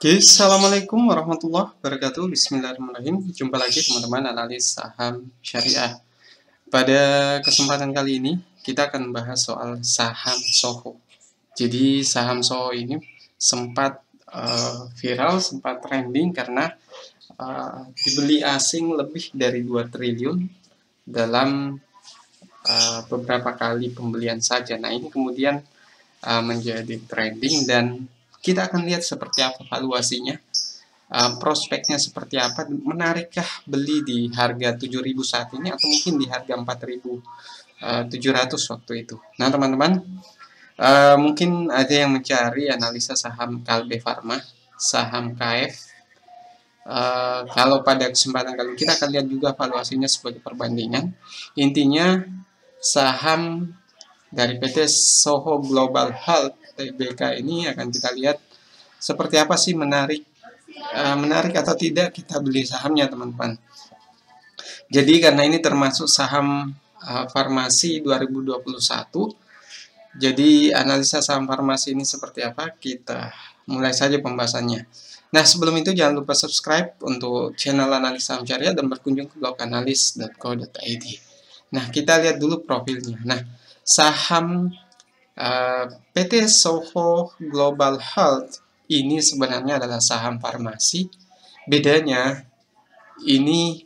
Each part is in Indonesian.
Oke, assalamualaikum warahmatullahi wabarakatuh. Bismillahirrahmanirrahim. Jumpa lagi teman-teman analis saham syariah. Pada kesempatan kali ini kita akan membahas soal saham Soho. Jadi saham Soho ini sempat viral, sempat trending karena dibeli asing lebih dari 2 triliun dalam beberapa kali pembelian saja. Nah, ini kemudian menjadi trending dan kita akan lihat seperti apa valuasinya, prospeknya seperti apa, menarikkah beli di harga 7.000 saat ini atau mungkin di harga 4.700 waktu itu. Nah teman-teman, mungkin ada yang mencari analisa saham Kalbe Farma, saham KF. Kalau pada kesempatan kali kita akan lihat juga valuasinya sebagai perbandingan. Intinya saham dari PT Soho Global Health TBK ini akan kita lihat seperti apa sih menarik atau tidak kita beli sahamnya teman-teman. Jadi karena ini termasuk saham farmasi 2021, jadi analisa saham farmasi ini seperti apa, kita mulai saja pembahasannya. Nah sebelum itu jangan lupa subscribe untuk channel analis saham syariah dan berkunjung ke blog analis.co.id. Nah kita lihat dulu profilnya. Nah saham PT Soho Global Health ini sebenarnya adalah saham farmasi. Bedanya ini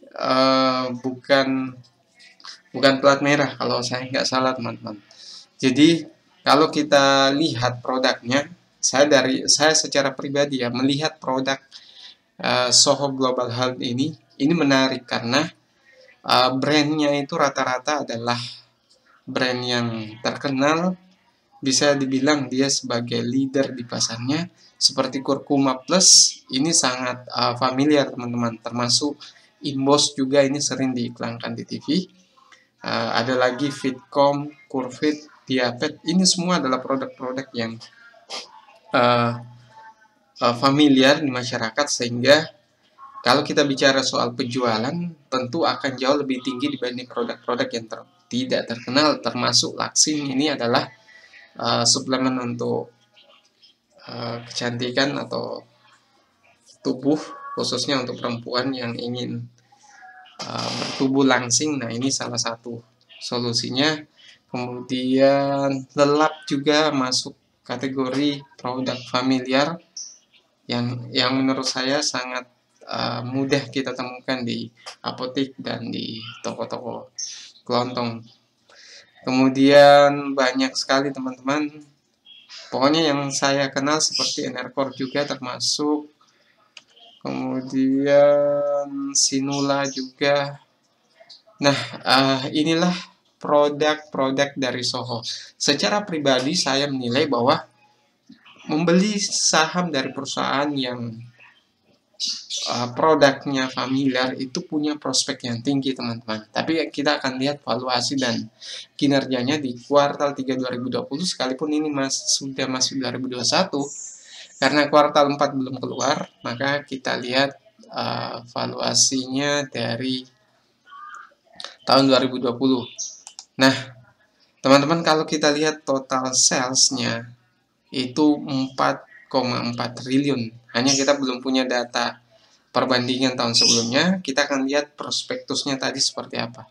bukan plat merah kalau saya nggak salah teman-teman. Jadi kalau kita lihat produknya, saya secara pribadi ya melihat produk Soho Global Health ini menarik karena brandnya itu rata-rata adalah brand yang terkenal. Bisa dibilang dia sebagai leader di pasarnya, seperti Kurkuma Plus ini sangat familiar teman-teman, termasuk Imbos juga ini sering diiklankan di TV. Ada lagi Fitcom, Curvit, Diapet, ini semua adalah produk-produk yang familiar di masyarakat, sehingga kalau kita bicara soal penjualan tentu akan jauh lebih tinggi dibanding produk-produk yang tidak terkenal, termasuk Laksin ini adalah suplemen untuk kecantikan atau tubuh, khususnya untuk perempuan yang ingin bertubuh langsing. Nah ini salah satu solusinya. Kemudian Lelap juga masuk kategori produk familiar yang menurut saya sangat mudah kita temukan di apotek dan di toko-toko kelontong. Kemudian banyak sekali teman-teman, pokoknya yang saya kenal seperti Enercore juga termasuk, kemudian Sinula juga. Nah inilah produk-produk dari Soho. Secara pribadi saya menilai bahwa membeli saham dari perusahaan yang produknya familiar itu punya prospek yang tinggi teman-teman. Tapi kita akan lihat valuasi dan kinerjanya di kuartal 3 2020, sekalipun ini sudah masuk 2021, karena kuartal 4 belum keluar, maka kita lihat valuasinya dari tahun 2020. Nah teman-teman, kalau kita lihat total salesnya itu 4,4 triliun. Hanya kita belum punya data perbandingan tahun sebelumnya. Kita akan lihat prospektusnya tadi seperti apa.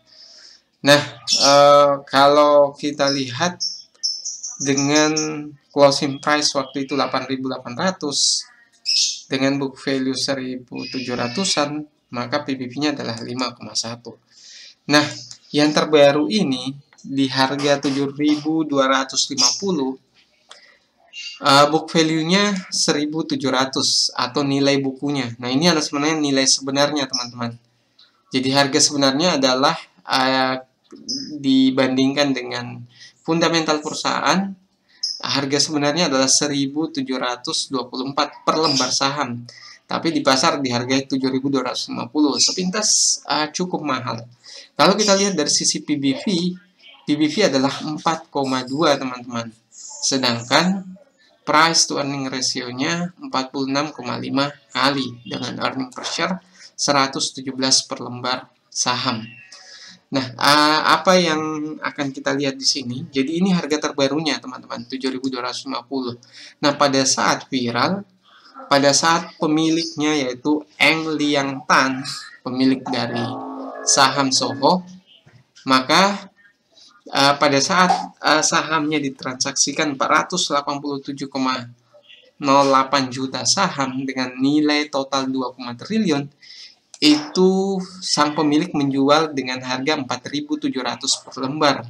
Nah kalau kita lihat dengan closing price waktu itu 8.800 dengan book value 1.700-an, maka PBV-nya adalah 5,1. Nah yang terbaru ini di harga 7.250, book value-nya 1.700 atau nilai bukunya. Nah ini adalah sebenarnya nilai sebenarnya teman-teman. Jadi harga sebenarnya adalah dibandingkan dengan fundamental perusahaan, harga sebenarnya adalah 1.724 per lembar saham. Tapi di pasar di harga 7.250, sepintas cukup mahal. Kalau kita lihat dari sisi PBV adalah 4,2 teman-teman. Sedangkan price to earning ratio-nya 46,5 kali dengan earning per share 117 per lembar saham. Nah, apa yang akan kita lihat di sini? Jadi ini harga terbarunya teman-teman, 7.250. Nah, pada saat viral pada saat pemiliknya yaitu Eng Liang Tan, pemilik dari saham Soho, maka pada saat sahamnya ditransaksikan 487,08 juta saham dengan nilai total 2, triliun, itu sang pemilik menjual dengan harga 4.700 per lembar.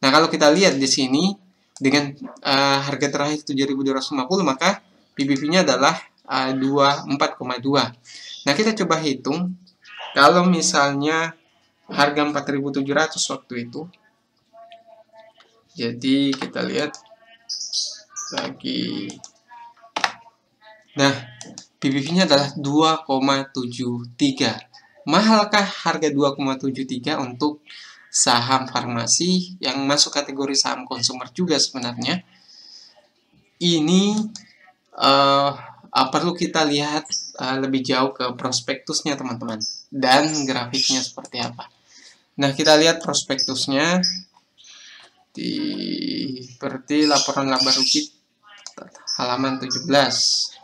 Nah, kalau kita lihat di sini dengan harga terakhir 7.250, maka PBV-nya adalah 4,2. Nah, kita coba hitung kalau misalnya harga 4.700 waktu itu. Jadi kita lihat lagi. Nah, PBV-nya adalah 2,73. Mahalkah harga 2,73 untuk saham farmasi yang masuk kategori saham konsumer juga sebenarnya? Ini perlu kita lihat lebih jauh ke prospektusnya teman-teman, dan grafiknya seperti apa. Nah, kita lihat prospektusnya seperti laporan laba rugi halaman 17.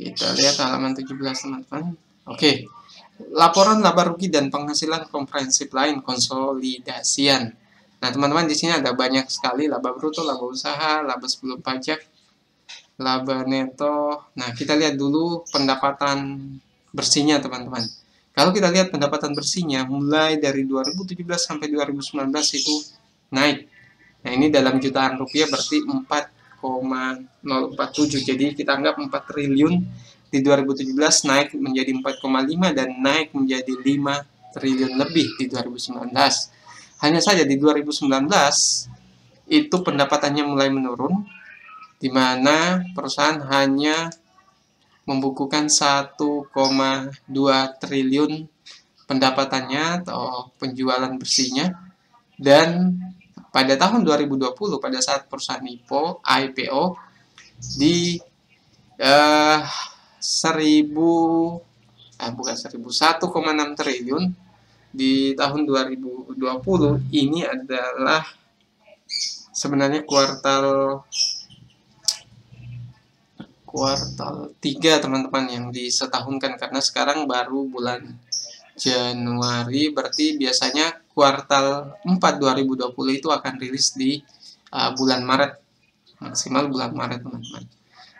Kita lihat halaman 17 teman-teman. Oke. Laporan laba rugi dan penghasilan komprehensif lain, konsolidasian. Nah, teman-teman, di sini ada banyak sekali laba bruto, laba usaha, laba sebelum pajak, laba neto. Nah, kita lihat dulu pendapatan bersihnya, teman-teman. Kalau kita lihat pendapatan bersihnya mulai dari 2017 sampai 2019 itu naik. Nah, ini dalam jutaan rupiah berarti 4,047. Jadi kita anggap 4 triliun di 2017 naik menjadi 4,5 dan naik menjadi 5 triliun lebih di 2019. Hanya saja di 2019 itu pendapatannya mulai menurun, di mana perusahaan hanya membukukan 1,2 triliun pendapatannya atau penjualan bersihnya. Dan pada tahun 2020 pada saat perusahaan IPO di 1,6 triliun di tahun 2020. Ini adalah sebenarnya kuartal 3 teman-teman yang disetahunkan, karena sekarang baru bulan Januari, berarti biasanya kuartal 4 2020 itu akan rilis di bulan Maret, maksimal bulan Maret teman-teman.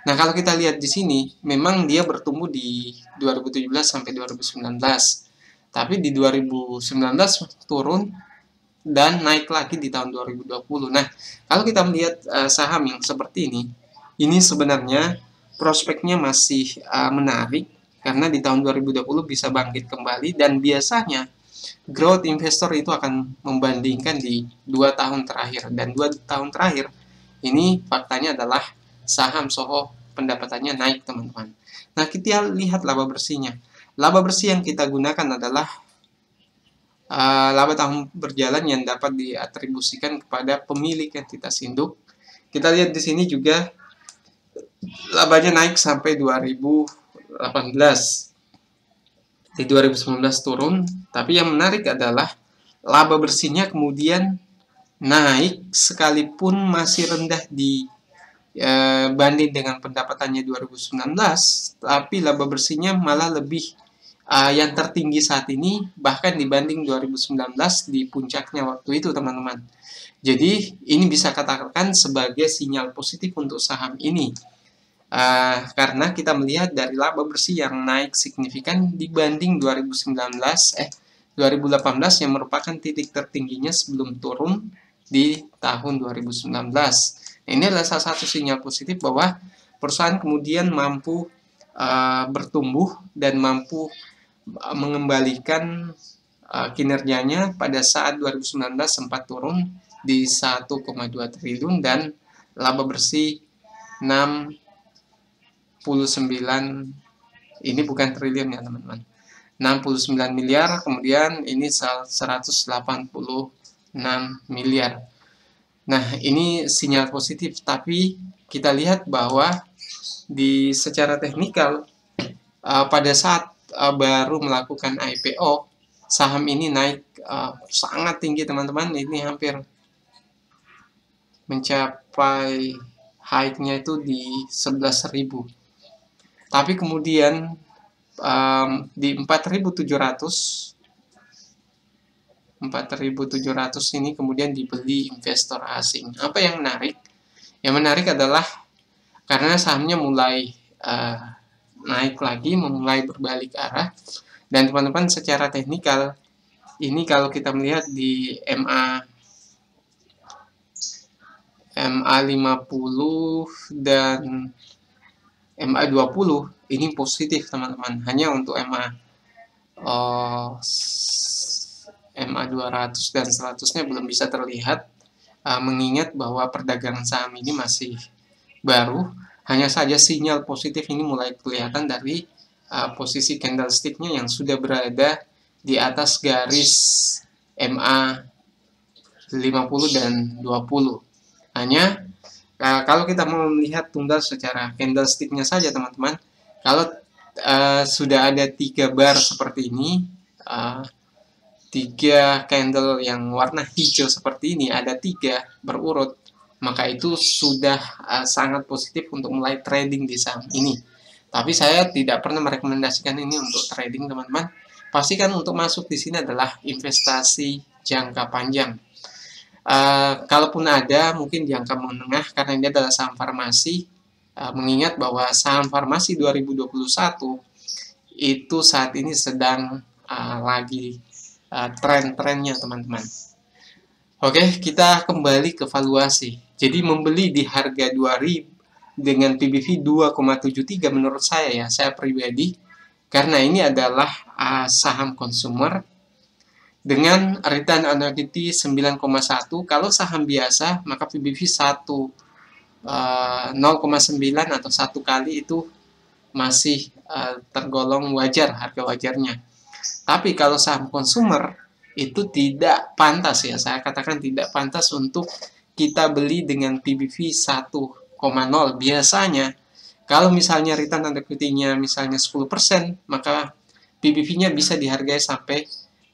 Nah, kalau kita lihat di sini, memang dia bertumbuh di 2017 sampai 2019. Tapi di 2019 turun dan naik lagi di tahun 2020. Nah, kalau kita melihat saham yang seperti ini sebenarnya prospeknya masih menarik, karena di tahun 2020 bisa bangkit kembali, dan biasanya growth investor itu akan membandingkan di 2 tahun terakhir. Dan 2 tahun terakhir ini faktanya adalah saham Soho pendapatannya naik teman-teman. Nah, kita lihat laba bersihnya. Laba bersih yang kita gunakan adalah laba tahun berjalan yang dapat diatribusikan kepada pemilik entitas induk. Kita lihat di sini juga labanya naik sampai 2018. Di 2019 turun, tapi yang menarik adalah laba bersihnya kemudian naik sekalipun masih rendah banding dengan pendapatannya 2019, tapi laba bersihnya malah lebih yang tertinggi saat ini, bahkan dibanding 2019 di puncaknya waktu itu teman-teman. Jadi ini bisa katakan sebagai sinyal positif untuk saham ini, karena kita melihat dari laba bersih yang naik signifikan dibanding 2018 yang merupakan titik tertingginya sebelum turun di tahun 2019. Ini adalah salah satu sinyal positif bahwa perusahaan kemudian mampu bertumbuh dan mampu mengembalikan kinerjanya pada saat 2019 sempat turun di 1,2 triliun dan laba bersih 69, ini bukan triliun ya teman-teman, 69 miliar, kemudian ini 186 miliar. Nah, ini sinyal positif, tapi kita lihat bahwa secara teknikal pada saat baru melakukan IPO, saham ini naik sangat tinggi teman-teman. Ini hampir mencapai high-nya itu di 11.000. Tapi kemudian di 4.700 ini kemudian dibeli investor asing. Apa yang menarik? Yang menarik adalah karena sahamnya mulai naik lagi, mulai berbalik arah. Dan teman-teman, secara teknikal, ini kalau kita melihat di MA50 dan MA20, ini positif teman-teman. Hanya untuk MA200 dan 100-nya belum bisa terlihat, mengingat bahwa perdagangan saham ini masih baru. Hanya saja sinyal positif ini mulai kelihatan dari posisi candlestick-nya yang sudah berada di atas garis MA50 dan 20. Hanya kalau kita mau melihat tunggal secara candlestick-nya saja teman-teman, kalau sudah ada 3 bar seperti ini, 3 candle yang warna hijau seperti ini, ada 3 berurut, maka itu sudah sangat positif untuk mulai trading di saham ini. Tapi saya tidak pernah merekomendasikan ini untuk trading teman-teman. Pastikan untuk masuk di sini adalah investasi jangka panjang. Kalaupun ada, mungkin jangka menengah, karena ini adalah saham farmasi. Mengingat bahwa saham farmasi 2021 itu saat ini sedang lagi tren-trennya teman-teman. Oke, kita kembali ke valuasi. Jadi membeli di harga 2.000 dengan PBV 2,73 menurut saya pribadi, karena ini adalah saham konsumer dengan return on equity 9,1. Kalau saham biasa, maka PBV 0,9 atau 1 kali itu masih tergolong wajar, harga wajarnya. Tapi kalau saham konsumer itu tidak pantas, ya, saya katakan tidak pantas untuk kita beli dengan PBV 1,0. Biasanya kalau misalnya return on equity-nya misalnya 10%, maka PBV-nya bisa dihargai sampai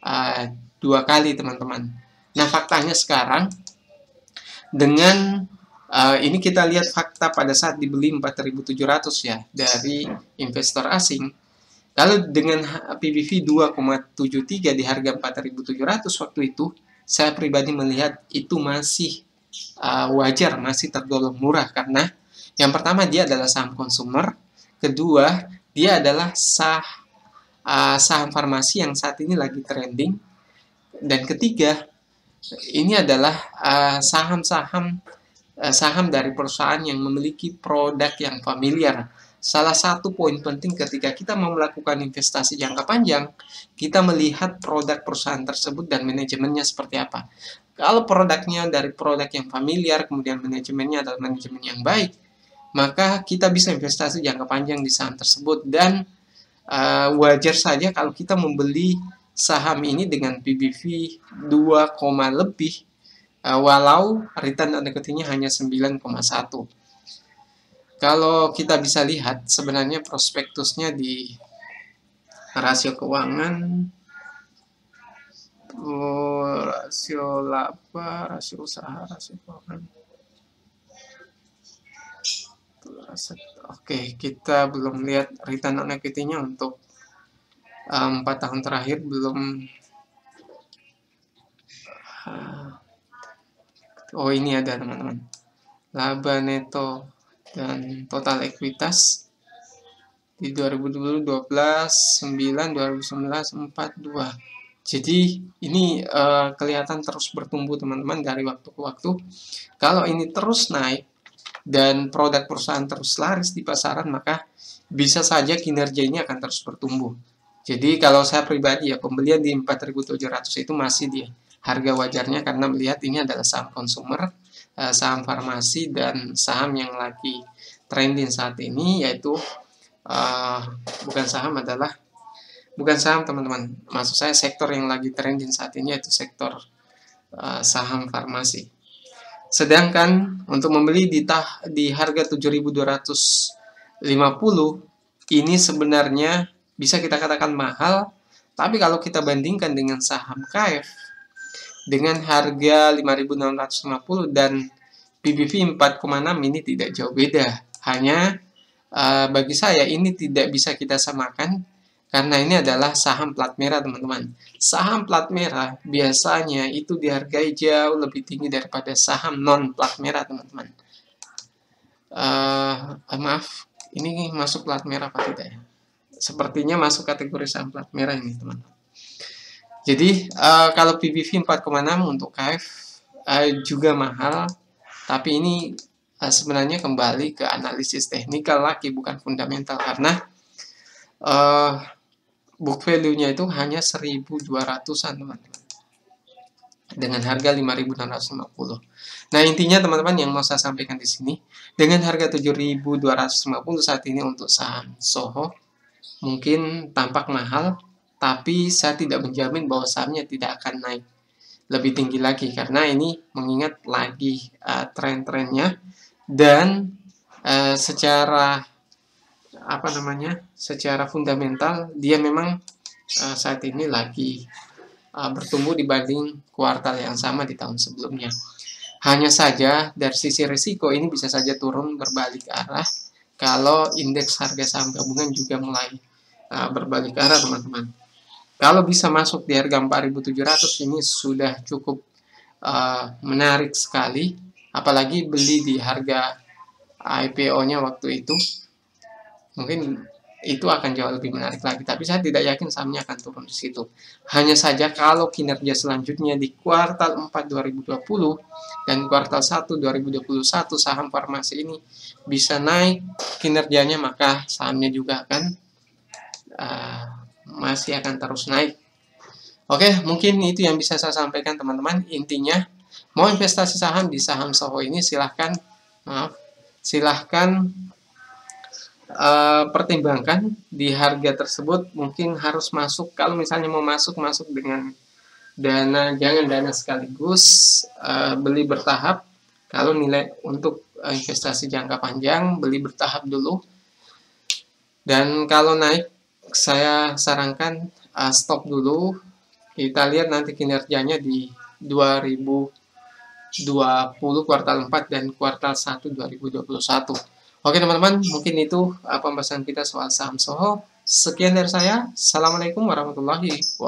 2 kali teman-teman. Nah, faktanya sekarang dengan ini kita lihat fakta pada saat dibeli 4.700 ya dari investor asing. Kalau dengan PBV 2,73 di harga 4.700 waktu itu, saya pribadi melihat itu masih wajar, masih tergolong murah, karena yang pertama dia adalah saham konsumer, kedua dia adalah saham farmasi yang saat ini lagi trending, dan ketiga ini adalah saham dari perusahaan yang memiliki produk yang familiar. Salah satu poin penting ketika kita mau melakukan investasi jangka panjang, kita melihat produk perusahaan tersebut dan manajemennya seperti apa. Kalau produknya dari produk yang familiar, kemudian manajemennya adalah manajemen yang baik, maka kita bisa investasi jangka panjang di saham tersebut. Dan wajar saja kalau kita membeli saham ini dengan PBV 2, lebih, walau return on equity-nya hanya 9,1. Kalau kita bisa lihat, sebenarnya prospektusnya di rasio keuangan, rasio laba, rasio usaha, rasio keuangan. Oke, kita belum lihat return on equity-nya untuk 4 tahun terakhir, belum. Oh, ini ada teman-teman, laba neto dan total ekuitas di 2012, 9, 2019, 4, 2. Jadi ini kelihatan terus bertumbuh teman-teman dari waktu ke waktu. Kalau ini terus naik dan produk perusahaan terus laris di pasaran, maka bisa saja kinerja ini akan terus bertumbuh. Jadi kalau saya pribadi ya, pembelian di 4.700 itu masih di harga wajarnya, karena melihat ini adalah saham konsumer, saham farmasi, dan saham yang lagi trending saat ini, yaitu bukan saham teman-teman, maksud saya sektor yang lagi trending saat ini yaitu sektor saham farmasi. Sedangkan untuk membeli di harga 7.250, ini sebenarnya bisa kita katakan mahal, tapi kalau kita bandingkan dengan saham KF dengan harga 5.650 dan PBV 4,6 ini tidak jauh beda. Hanya bagi saya ini tidak bisa kita samakan karena ini adalah saham plat merah, teman-teman. Saham plat merah biasanya itu dihargai jauh lebih tinggi daripada saham non plat merah, teman-teman. Maaf, ini masuk plat merah apa tidak ya? Sepertinya masuk kategori saham plat merah ini, teman-teman. Jadi kalau PBV 4,6 untuk KF juga mahal, tapi ini sebenarnya kembali ke analisis teknikal lagi, bukan fundamental, karena book value-nya itu hanya 1.200-an, teman-teman, dengan harga 5.650. Nah, intinya teman-teman yang mau saya sampaikan di sini, dengan harga 7.250 saat ini untuk saham Soho mungkin tampak mahal, tapi saya tidak menjamin bahwa sahamnya tidak akan naik lebih tinggi lagi, karena ini mengingat lagi tren-trennya dan secara secara fundamental dia memang saat ini lagi bertumbuh dibanding kuartal yang sama di tahun sebelumnya. Hanya saja dari sisi risiko ini bisa saja turun berbalik arah kalau indeks harga saham gabungan juga mulai berbalik arah, teman-teman. Kalau bisa masuk di harga 4.700 ini sudah cukup menarik sekali, apalagi beli di harga IPO-nya waktu itu, mungkin itu akan jauh lebih menarik lagi. Tapi saya tidak yakin sahamnya akan turun di situ. Hanya saja kalau kinerja selanjutnya di kuartal 4 2020 dan kuartal 1 2021 saham farmasi ini bisa naik kinerjanya, maka sahamnya juga akan masih akan terus naik. Oke, mungkin itu yang bisa saya sampaikan, teman-teman. Intinya, mau investasi saham di saham Soho ini silahkan pertimbangkan di harga tersebut. Mungkin harus masuk, kalau misalnya mau masuk dengan dana, jangan dana sekaligus, beli bertahap. Kalau nilai untuk investasi jangka panjang, beli bertahap dulu. Dan kalau naik, saya sarankan stop dulu. Kita lihat nanti kinerjanya di 2020 kuartal 4 dan kuartal 1 2021. Oke, teman-teman, mungkin itu pembahasan kita soal saham Soho. Sekian dari saya. Assalamualaikum warahmatullahi wabarakatuh.